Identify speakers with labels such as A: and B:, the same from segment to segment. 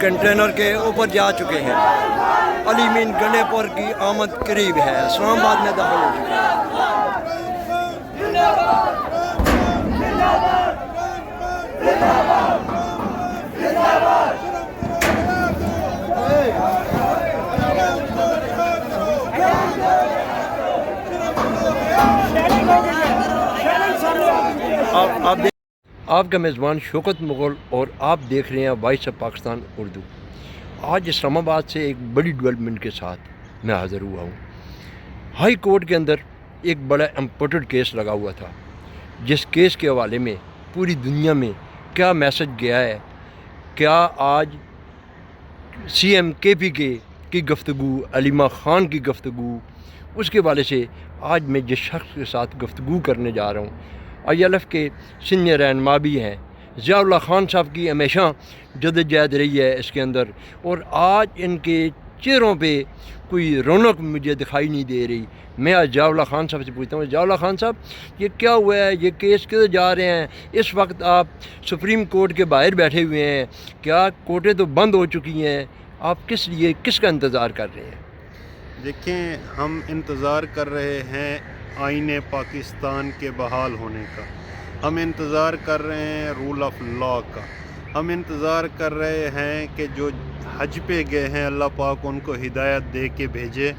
A: Container के ऊपर जा चुके हैं। अली मीन गंडेपुर की आमद करीब है, इस्लामाबाद में दाखिल हो चुके हैं। आपका मेज़बान शौकत मुग़ल और आप देख रहे हैं वॉइस ऑफ पाकिस्तान उर्दू। आज इस्लामाबाद से एक बड़ी डेवलपमेंट के साथ मैं हाज़िर हुआ हूँ। हाई कोर्ट के अंदर एक बड़ा इम्पोर्टेंट केस लगा हुआ था, जिस केस के हवाले में पूरी दुनिया में क्या मैसेज गया है, क्या आज CM KPK की गुफ्तगू, अलीमा ख़ान की गुफ्तगू, उसके हवाले से आज मैं जिस शख्स के साथ गुफ्तगू करने जा रहा हूँ, ILF के सीनियर रहनुमा भी हैं। ज़िया-उल-हक खान साहब की हमेशा जदोजहद रही है इसके अंदर, और आज इनके चेहरों पे कोई रौनक मुझे दिखाई नहीं दे रही। मैं आज ज़िया-उल-हक खान साहब से पूछता हूँ, ज़िया-उल-हक खान साहब, ये क्या हुआ है, ये केस किधर जा रहे हैं? इस वक्त आप सुप्रीम कोर्ट के बाहर बैठे हुए हैं, क्या कोर्टें तो बंद हो चुकी हैं, आप किस लिए, किसका इंतज़ार कर रहे हैं?
B: देखें, हम इंतज़ार कर रहे हैं आईने पाकिस्तान के बहाल होने का, हम इंतज़ार कर रहे हैं रूल ऑफ लॉ का, हम इंतज़ार कर रहे हैं कि जो हज पे गए हैं अल्लाह पाक उनको हिदायत दे के भेजे,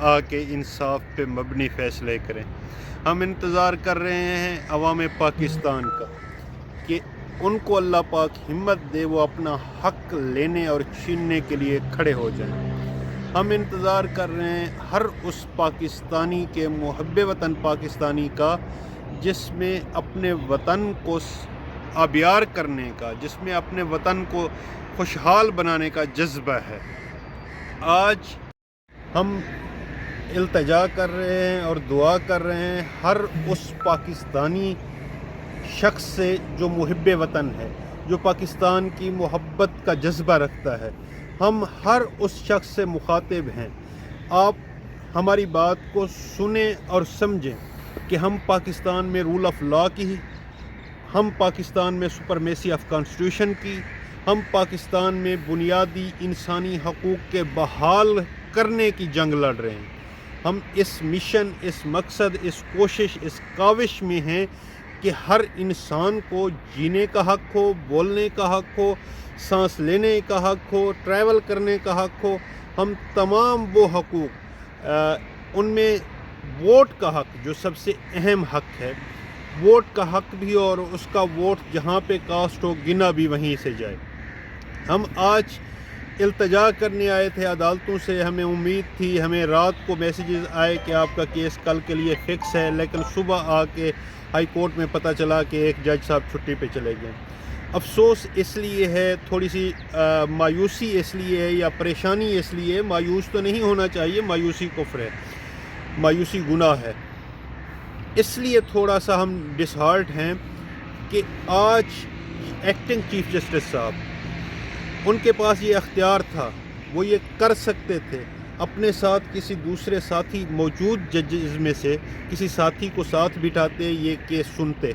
B: आके इंसाफ पे मबनी फ़ैसले करें। हम इंतज़ार कर रहे हैं अवाम पाकिस्तान का कि उनको अल्लाह पाक हिम्मत दे, वो अपना हक़ लेने और छीनने के लिए खड़े हो जाएं। हम इंतज़ार कर रहे हैं हर उस पाकिस्तानी के, मुहब्बे वतन पाकिस्तानी का, जिसमें अपने वतन को आबियार करने का, जिसमें अपने वतन को खुशहाल बनाने का जज्बा है। आज हम इल्तिजा कर रहे हैं और दुआ कर रहे हैं हर उस पाकिस्तानी शख्स से जो मुहब्बे वतन है, जो पाकिस्तान की मोहब्बत का जज्बा रखता है। हम हर उस शख्स से मुखातिब हैं, आप हमारी बात को सुने और समझें कि हम पाकिस्तान में रूल ऑफ लॉ की, हम पाकिस्तान में सुपरमेसी ऑफ कॉन्स्टिट्यूशन की, हम पाकिस्तान में बुनियादी इंसानी हकूक़ के बहाल करने की जंग लड़ रहे हैं। हम इस मिशन, इस मकसद, इस कोशिश, इस काविश में हैं कि हर इंसान को जीने का हक़ हो, बोलने का हक़ हो, सांस लेने का हक़ हो, ट्रैवल करने का हक़ हो। हम तमाम वो हकूक़, उनमें वोट का हक़ जो सबसे अहम हक़ है, वोट का हक़ भी, और उसका वोट जहाँ पे कास्ट हो गिना भी वहीं से जाए। हम आज इल्तिजा करने आए थे अदालतों से, हमें उम्मीद थी, हमें रात को मैसेजेस आए कि आपका केस कल के लिए फ़िक्स है, लेकिन सुबह आके हाई कोर्ट में पता चला कि एक जज साहब छुट्टी पे चले गए। अफसोस इसलिए है, थोड़ी सी मायूसी इसलिए है, या परेशानी इसलिए, मायूस तो नहीं होना चाहिए, मायूसी कुफ्र है, मायूसी गुनाह है। इसलिए थोड़ा सा हम डिसहार्ट हैं कि आज एक्टिंग चीफ जस्टिस साहब, उनके पास ये अख्तियार था, वो ये कर सकते थे, अपने साथ किसी दूसरे साथी, मौजूद जजेस में से किसी साथी को साथ बिठाते, ये केस सुनते।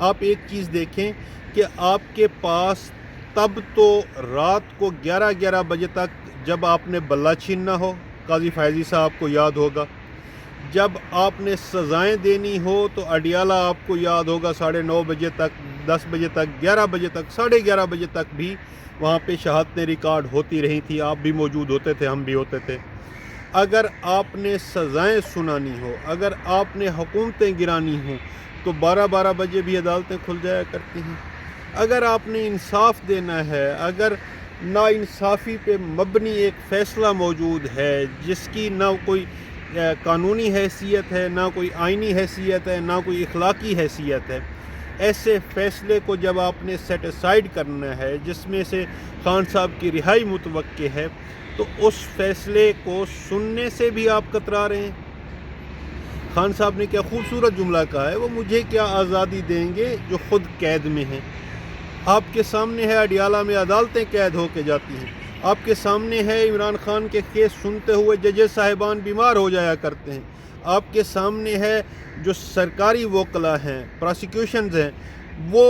B: आप एक चीज़ देखें कि आपके पास तब तो रात को 11-11 बजे तक, जब आपने बल्ला छीनना हो, काजी फैज़ी साहब को याद होगा, जब आपने सज़ाएं देनी हो तो अडियाला आपको याद होगा, 9:30 बजे तक, 10 बजे तक, 11 बजे तक, 11:30 बजे तक भी वहाँ पे शहादतें रिकॉर्ड होती रही थी। आप भी मौजूद होते थे, हम भी होते थे। अगर आपने सज़ाएं सुनानी हो, अगर आपने हुकूमतें गिरानी हो, तो 12-12 बजे भी अदालतें खुल जाया करती हैं। अगर आपने इंसाफ देना है, अगर नाइंसाफ़ी पे मबनी एक फ़ैसला मौजूद है, जिसकी ना कोई कानूनी हैसियत है, ना कोई आइनी हैसियत है, ना कोई इखलाकी हैसियत है, ऐसे फ़ैसले को जब आपने सेट असाइड करना है, जिसमें से खान साहब की रिहाई मुतवक्के है, तो उस फ़ैसले को सुनने से भी आप कतरा रहे हैं। खान साहब ने क्या खूबसूरत जुमला कहा है, वो मुझे क्या आज़ादी देंगे जो ख़ुद कैद में हैं। आपके सामने है अडियाला में अदालतें कैद होके जाती हैं, आपके सामने है इमरान खान के केस सुनते हुए जजेस साहिबान बीमार हो जाया करते हैं, आपके सामने है जो सरकारी वकला हैं, प्रोसिक्यूशंस हैं, वो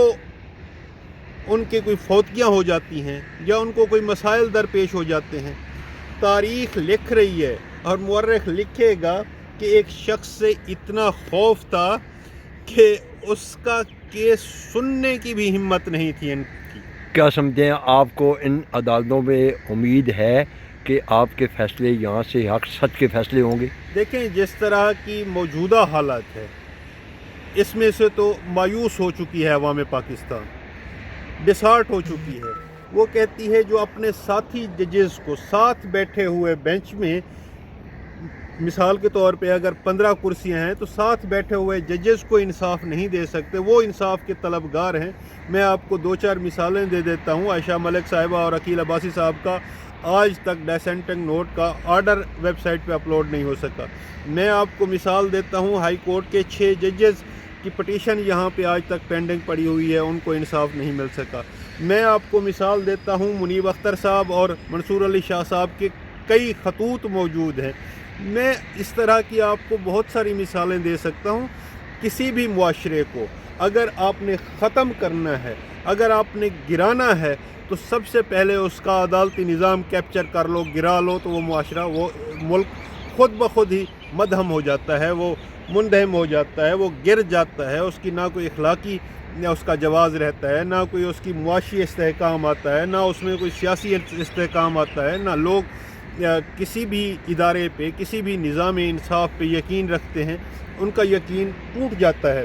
B: ان کے کوئی فوتگیاں ہو جاتی ہیں یا ان کو کوئی مسائل درپیش ہو جاتے ہیں، تاریخ لکھ رہی ہے اور مورخ لکھے گا کہ ایک شخص سے اتنا خوف تھا کہ اس کا کیس سننے کی بھی ہمت نہیں تھی ان کی۔
A: کیا سمجھتے ہیں آپ کو ان عدالتوں میں امید ہے کہ آپ کے فیصلے یہاں سے حق سچ کے فیصلے ہوں گے؟
B: دیکھیں جس طرح کی موجودہ حالت ہے اس میں سے تو مایوس ہو چکی ہے عوام پاکستان، ڈسہارٹ ہو چکی ہے۔ وہ کہتی ہے جو اپنے ساتھی ججز کو ساتھ بیٹھے ہوئے بینچ میں، مثال کے طور پہ اگر 15 کرسیاں ہیں تو ساتھ بیٹھے ہوئے ججز کو انصاف نہیں دے سکتے، وہ انصاف کے طلبگار ہیں۔ میں آپ کو 2-4 مثالیں دے دیتا ہوں۔ عائشہ ملک صاحبہ اور عقیل عباسی صاحب کا آج تک ڈیسینٹنگ نوٹ کا آرڈر ویب سائٹ پہ اپلوڈ نہیں ہو سکا۔ میں آپ کو مثال دیتا ہوں، ہائی کورٹ کے 6 ججز کی پٹیشن یہاں پہ آج تک پینڈنگ پڑی ہوئی ہے، ان کو انصاف نہیں مل سکا۔ میں آپ کو مثال دیتا ہوں، منیب اختر صاحب اور منصور علی شاہ صاحب کے کئی خطوط موجود ہیں۔ میں اس طرح کی آپ کو بہت ساری مثالیں دے سکتا ہوں۔ کسی بھی معاشرے کو اگر آپ نے ختم کرنا ہے، اگر آپ نے گرانا ہے، تو سب سے پہلے اس کا عدالتی نظام کیپچر کر لو، گرا لو، تو وہ معاشرہ، وہ ملک خود بخود ہی مدھم ہو جاتا ہے، وہ مندہم ہو جاتا ہے، وہ گر جاتا ہے۔ اس کی نہ کوئی اخلاقی نہ اس کا جواز رہتا ہے، نہ کوئی اس کی معاشی استحکام آتا ہے، نہ اس میں کوئی سیاسی استحکام آتا ہے، نہ لوگ کسی بھی ادارے پہ، کسی بھی نظام انصاف پہ یقین رکھتے ہیں، ان کا یقین ٹوٹ جاتا ہے۔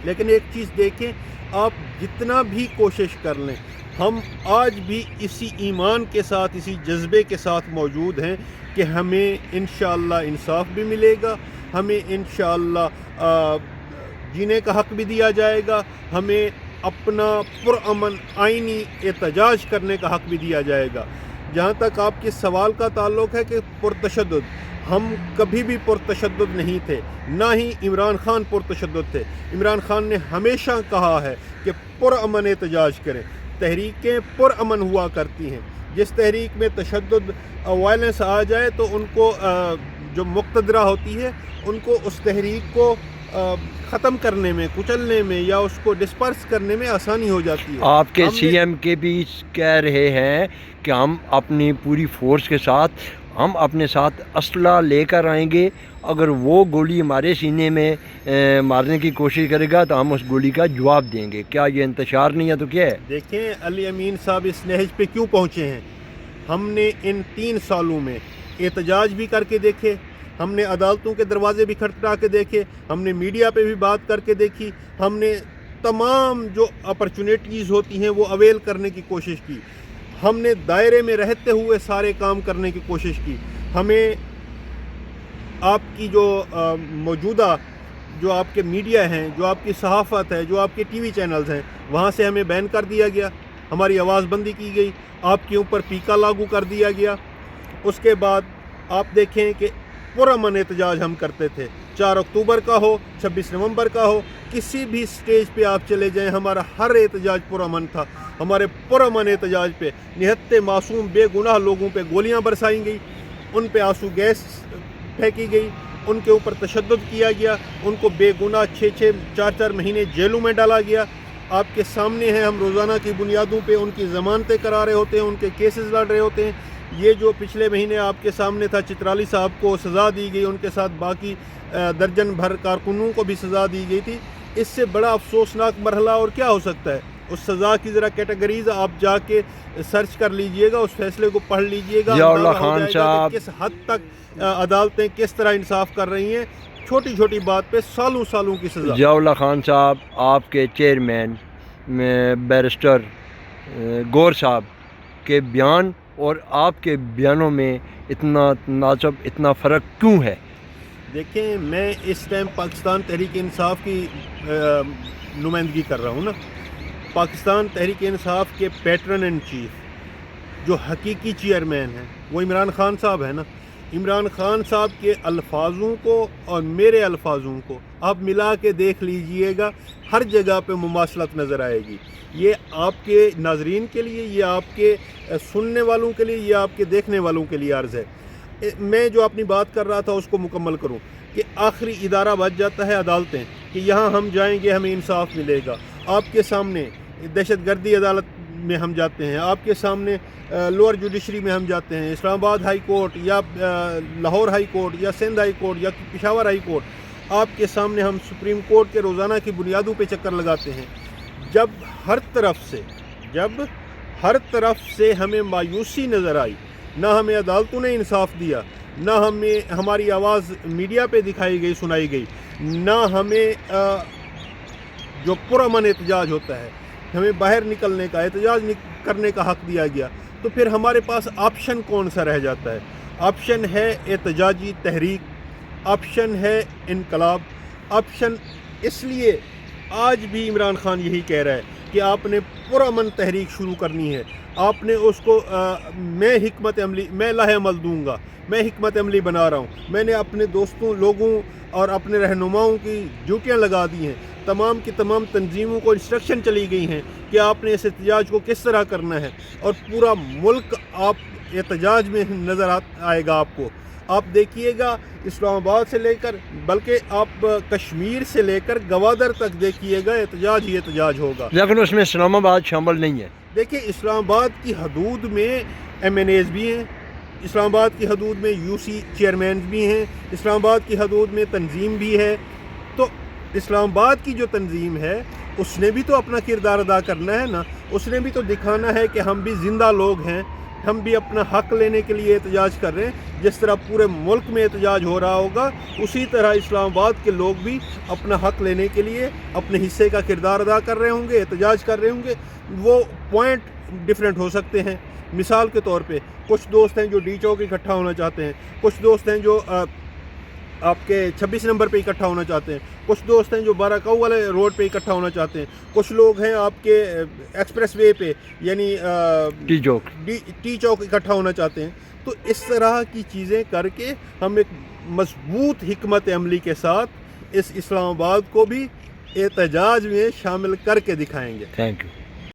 B: لیکن ایک چیز دیکھیں، آپ جتنا بھی کوشش کر لیں، ہم آج بھی اسی ایمان کے ساتھ، اسی جذبے کے ساتھ موجود ہیں کہ ہمیں انشاءاللہ انصاف بھی ملے گا، ہمیں انشاءاللہ جینے کا حق بھی دیا جائے گا، ہمیں اپنا پرامن آئینی احتجاج کرنے کا حق بھی دیا جائے گا۔ جہاں تک آپ کے سوال کا تعلق ہے کہ پرتشدد، ہم کبھی بھی پرتشدد نہیں تھے، نہ ہی عمران خان پرتشدد تھے۔ عمران خان نے ہمیشہ کہا ہے کہ پرامن احتجاج کریں۔ تحریکیں پرامن ہوا کرتی ہیں، جس تحریک میں تشدد، وائلنس آ جائے تو ان کو جو مقتدرہ ہوتی ہے ان کو اس تحریک کو ختم کرنے میں، کچلنے میں یا اس کو ڈسپرس کرنے میں آسانی ہو جاتی ہے۔
A: آپ کے سی ایم کے بھی کہہ رہے ہیں کہ ہم اپنی پوری فورس کے ساتھ، ہم اپنے ساتھ اسلحہ لے کر آئیں گے، اگر وہ گولی ہمارے سینے میں مارنے کی کوشش کرے گا تو ہم اس گولی کا جواب دیں گے۔ کیا یہ انتشار نہیں ہے تو کیا ہے؟
B: دیکھیں علی امین صاحب اس نہج پہ کیوں پہنچے ہیں؟ ہم نے ان 3 سالوں میں احتجاج بھی کر کے دیکھے، ہم نے عدالتوں کے دروازے بھی کھٹکھٹا کے دیکھے، ہم نے میڈیا پہ بھی بات کر کے دیکھی، ہم نے تمام جو اپرچونیٹیز ہوتی ہیں وہ اویل کرنے کی کوشش کی، ہم نے دائرے میں رہتے ہوئے سارے کام کرنے کی کوشش کی۔ ہمیں آپ کی جو موجودہ جو آپ کے میڈیا ہیں، جو آپ کی صحافت ہے، جو آپ کے ٹی وی چینلز ہیں، وہاں سے ہمیں بین کر دیا گیا، ہماری آواز بندی کی گئی، آپ کے اوپر پیکا لاگو کر دیا گیا۔ اس کے بعد آپ دیکھیں کہ پرامن احتجاج ہم کرتے تھے، 4 اکتوبر کا ہو، 26 نومبر کا ہو، کسی بھی سٹیج پہ آپ چلے جائیں، ہمارا ہر احتجاج پرامن تھا۔ ہمارے پرامن احتجاج پہ نہایت معصوم بے گناہ لوگوں پہ گولیاں برسائی گئی، ان پہ آنسو گیس پھینکی گئی، ان کے اوپر تشدد کیا گیا، ان کو بے گناہ 6-6 4-4 مہینے جیلوں میں ڈالا گیا۔ آپ کے سامنے ہیں، ہم روزانہ کی بنیادوں پہ ان کی ضمانتیں کرا رہے ہوتے ہیں، ان کے کیسز لڑ رہے ہوتے ہیں۔ یہ جو پچھلے مہینے آپ کے سامنے تھا، چترالی صاحب کو سزا دی گئی، ان کے ساتھ باقی درجن بھر کارکنوں کو بھی سزا دی گئی تھی۔ اس سے بڑا افسوسناک مرحلہ اور کیا ہو سکتا ہے؟ اس سزا کی ذرا کیٹیگریز آپ جا کے سرچ کر لیجئے گا، اس فیصلے کو پڑھ لیجئے گا،
A: ضیاء اللہ
B: اندازہ ہو
A: خان
B: جائے گا
A: صاحب
B: کہ کس حد تک عدالتیں کس طرح انصاف کر رہی ہیں، چھوٹی چھوٹی بات پہ سالوں کی سزا۔
A: ضیاء اللہ خان صاحب، آپ کے چیئرمین بیرسٹر گور صاحب کے بیان اور آپ کے بیانوں میں اتنا تناسب، اتنا فرق کیوں ہے؟
B: دیکھیں، میں اس ٹائم پاکستان تحریک انصاف کی نمائندگی کر رہا ہوں نا۔ پاکستان تحریک انصاف کے پیٹرن ان چیف جو حقیقی چیئرمین ہیں وہ عمران خان صاحب ہیں نا۔ عمران خان صاحب کے الفاظوں کو اور میرے الفاظوں کو آپ ملا کے دیکھ لیجئے گا، ہر جگہ پہ مماثلت نظر آئے گی۔ یہ آپ کے ناظرین کے لیے، یہ آپ کے سننے والوں کے لیے، یہ آپ کے دیکھنے والوں کے لیے عرض ہے۔ میں جو اپنی بات کر رہا تھا اس کو مکمل کروں کہ آخری ادارہ بچ جاتا ہے عدالتیں، کہ یہاں ہم جائیں گے ہمیں انصاف ملے گا۔ آپ کے سامنے दहशत गर्दी अदालत में हम जाते हैं, आपके सामने लोअर जुडिशरी में हम जाते हैं, इस्लामाबाद हाई कोर्ट या लाहौर हाई कोर्ट या सिंध हाई कोर्ट या पेशावर हाई कोर्ट, आपके सामने हम सुप्रीम कोर्ट के रोज़ाना की बुनियादों पे चक्कर लगाते हैं। जब हर तरफ से हमें मायूसी नज़र आई, ना हमें अदालतों ने इंसाफ दिया, ना हमें हमारी आवाज़ मीडिया पे दिखाई गई, सुनाई गई, ना हमें जो पुरअमन एहतजाज होता है, हमें बाहर निकलने का, एहतजाज करने का हक़ दिया गया, तो फिर हमारे पास ऑप्शन कौन सा रह जाता है? ऑप्शन है एहतजाजी तहरीक, ऑप्शन है इनकलाब। ऑप्शन इसलिए आज भी इमरान खान यही कह रहा है कि आपने पुरअमन तहरीक शुरू करनी है, आपने उसको मैं लाहे अमल दूंगा, मैं हिकमत अमली बना रहा हूँ, मैंने अपने दोस्तों, लोगों और अपने रहनुमाओं की ड्यूटियाँ लगा दी हैं, तमाम की तमाम तंजीमों को इंस्ट्रक्शन चली गई हैं कि आपने इस एहतजाज को किस तरह करना है, और पूरा मुल्क आप एहतजाज में नज़र आएगा आपको। आप देखिएगा इस्लामाबाद से लेकर, बल्कि आप कश्मीर से लेकर गवादर तक देखिएगा, एहतजाज ही एहतजाज होगा।
A: लेकिन उसमें इस्लामाबाद शामिल नहीं है।
B: देखिए, इस्लामाबाद की हदूद में MNAs भी हैं, इस्लामाबाद की हदूद में UC चेयरमैन भी हैं, इस्लामाबाद की हदूद में तंजीम भी है। तो इस्लामाबाद की जो तंजीम है उसने भी तो अपना किरदार अदा करना है ना, उसने भी तो दिखाना है कि हम भी ज़िंदा लोग हैं, हम भी अपना हक़ लेने के लिए एहतजाज कर रहे हैं। जिस तरह पूरे मुल्क में एहतजाज हो रहा होगा, उसी तरह इस्लामाबाद के लोग भी अपना हक़ लेने के लिए अपने हिस्से का किरदार अदा कर रहे होंगे, एहतजाज कर रहे होंगे। वो पॉइंट डिफरेंट हो सकते हैं। मिसाल के तौर पे कुछ दोस्त हैं जो D चौक इकट्ठा होना चाहते हैं, कुछ दोस्त हैं जो आपके 26 नंबर पे इकट्ठा होना चाहते हैं, कुछ दोस्त हैं जो बाराकाऊ वाले रोड पे इकट्ठा होना चाहते हैं, कुछ लोग हैं आपके एक्सप्रेस वे पे यानी टी चौक इकट्ठा होना चाहते हैं। तो इस तरह की चीज़ें करके हम एक मजबूत हिकमत अमली के साथ इस इस्लामाबाद को भी एहतजाज में शामिल करके दिखाएंगे।
A: Thank you.